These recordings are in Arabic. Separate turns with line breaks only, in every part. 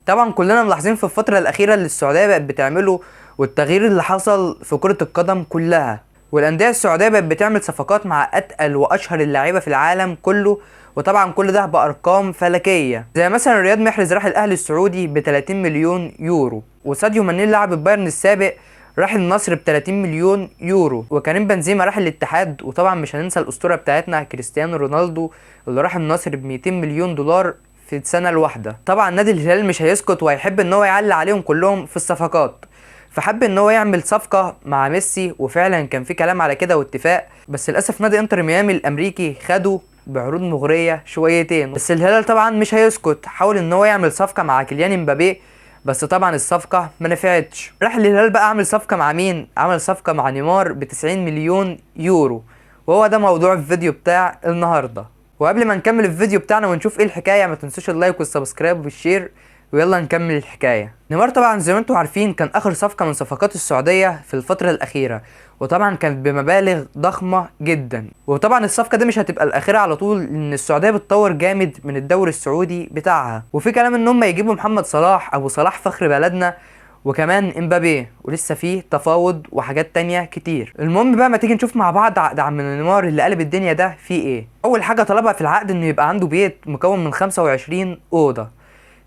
طبعا كلنا ملاحظين في الفترة الأخيرة اللي السعودية بقت بتعمله والتغيير اللي حصل في كرة القدم كلها، والأندية السعودية بقت بتعمل صفقات مع أتقل وأشهر اللعيبة في العالم كله، وطبعا كل ده بأرقام فلكية. زي مثلا رياض محرز راح الأهلي السعودي ب 30 مليون يورو، وساديو ماني لاعب البايرن السابق راح النصر ب 30 مليون يورو، وكريم بنزيما راح الاتحاد، وطبعا مش هننسى الأسطورة بتاعتنا كريستيانو رونالدو اللي راح النصر ب 200 مليون دولار في السنة الواحدة. طبعا نادي الهلال مش هيسكت وهيحب ان هو يعلي عليهم كلهم في الصفقات، فحب ان هو يعمل صفقة مع ميسي، وفعلا كان في كلام على كده واتفاق، بس للاسف نادي انتر ميامي الامريكي خده بعروض مغرية شويتين. بس الهلال طبعا مش هيسكت، حاول ان هو يعمل صفقة مع كيليان امبابي، بس طبعا الصفقة ما نفعتش. راح الهلال بقى عمل صفقة مع مين؟ عمل صفقة مع نيمار ب 90 مليون يورو، وهو ده موضوع الفيديو بتاع النهارده. وقبل ما نكمل الفيديو بتاعنا ونشوف ايه الحكايه، ما تنسوش اللايك والسبسكرايب والشير، ويلا نكمل الحكايه. نيمار طبعا زي ما انتم عارفين كان اخر صفقه من صفقات السعوديه في الفتره الاخيره، وطبعا كانت بمبالغ ضخمه جدا. وطبعا الصفقه دي مش هتبقى الاخيره على طول، لان السعوديه بتطور جامد من الدوري السعودي بتاعها، وفي كلام ان هم يجيبوا محمد صلاح، ابو صلاح فخر بلدنا، وكمان امبابي، ولسه فيه تفاوض وحاجات تانية كتير. المهم بقى ما تيجي نشوف مع بعض عقد عم نيمار اللي قلب الدنيا ده فيه ايه. اول حاجة طلبها في العقد انه يبقى عنده بيت مكون من 25 اوضة.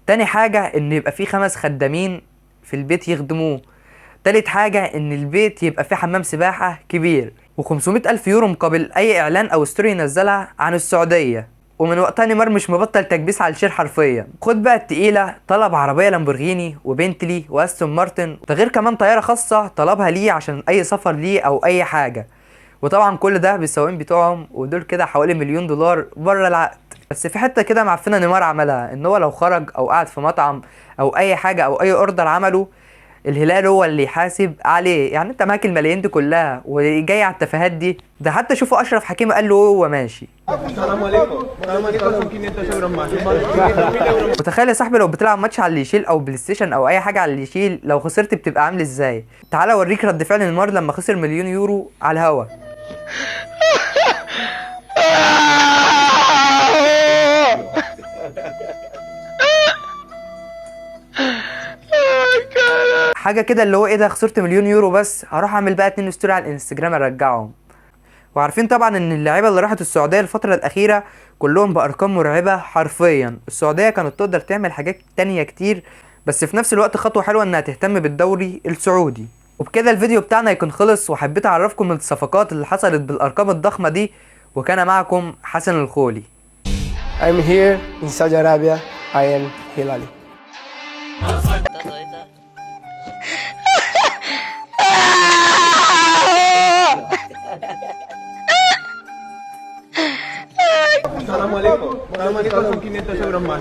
تاني حاجة ان يبقى فيه 5 خدامين في البيت يخدموه. تالت حاجة ان البيت يبقى فيه حمام سباحة كبير، و500 الف يورو مقابل اي اعلان او ستوري ينزلها عن السعودية. ومن وقتها نيمار مش مبطل تكبيس على الشير حرفيا. خد بقى التقيله، طلب عربيه لامبورغيني وبنتلي واستون مارتن، ده غير كمان طياره خاصه طلبها ليه عشان اي سفر ليه او اي حاجه، وطبعا كل ده بالسواقين بتوعهم، ودول كده حوالي مليون دولار بره العقد. بس في حته كده معفنه نيمار عملها، ان هو لو خرج او قعد في مطعم او اي حاجه او اي اوردر عمله، الهلال هو اللي يحاسب عليه. يعني انت معاك الملايين دي كلها وجاي على التفاهات دي؟ ده حتى شوفوا اشرف حكيمي قال له هو ماشي. وتخيل يا صاحبي لو بتلعب ماتش على اللي يشيل او بلاي ستيشن او اي حاجه على اللي يشيل، لو خسرت بتبقى عامل ازاي؟ تعال اوريك رد فعل نيمار لما خسر مليون يورو على الهوا. حاجه كده اللي هو ايه ده، خسرت مليون يورو بس هروح اعمل بقى 2 ستوري على الانستجرام ارجعهم. وعارفين طبعا ان اللعيبه اللي راحت السعوديه الفتره الاخيره كلهم بارقام مرعبه حرفيا. السعوديه كانت تقدر تعمل حاجات تانية كتير، بس في نفس الوقت خطوه حلوه انها تهتم بالدوري السعودي. وبكده الفيديو بتاعنا يكون خلص، وحبيت اعرفكم من الصفقات اللي حصلت بالارقام الضخمه دي، وكان معكم حسن الخولي.
I'm here in Saudi Arabia. I am Hilali.
Assalamualaikum. Assalamualaikum 500 euros más.